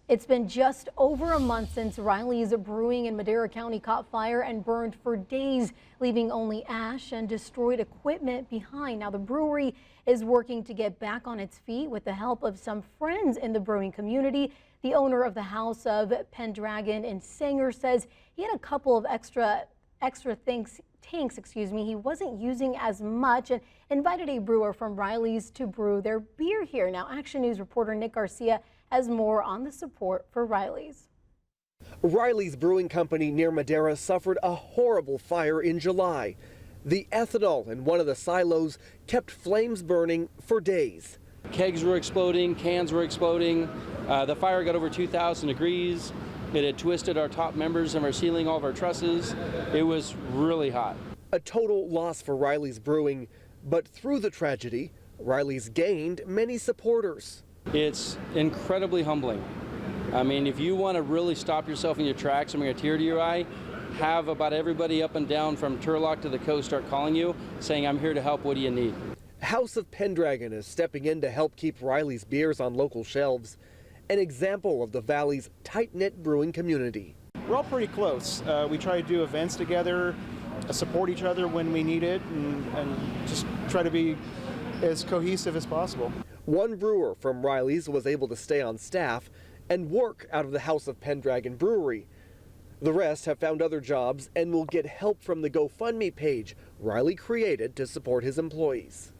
It's been just over a month since Riley's Brewing in Madera County caught fire and burned for days, leaving only ash and destroyed equipment behind. Now, the brewery is working to get back on its feet with the help of some friends in the brewing community. The owner of the House of Pendragon in Sanger says he had a couple of extra tanks, he wasn't using as much, and invited a brewer from Riley's to brew their beer here. Now, Action News reporter Nick Garcia has more on the support for Riley's. Riley's Brewing Company near Madera suffered a horrible fire in July. The ethanol in one of the silos kept flames burning for days. Kegs were exploding, cans were exploding. The fire got over 2,000 degrees. It had twisted our top members of our ceiling, all of our trusses. It was really hot. A total loss for Riley's Brewing, but through the tragedy, Riley's gained many supporters. It's incredibly humbling. I mean, if you want to really stop yourself in your tracks and bring a tear to your eye, have about everybody up and down from Turlock to the coast start calling you, saying, "I'm here to help, what do you need?" House of Pendragon is stepping in to help keep Riley's beers on local shelves, an example of the Valley's tight-knit brewing community. We're all pretty close. We try to do events together, support each other when we need it, and just try to be as cohesive as possible. One brewer from Riley's was able to stay on staff and work out of the House of Pendragon Brewery. The rest have found other jobs and will get help from the GoFundMe page Riley created to support his employees.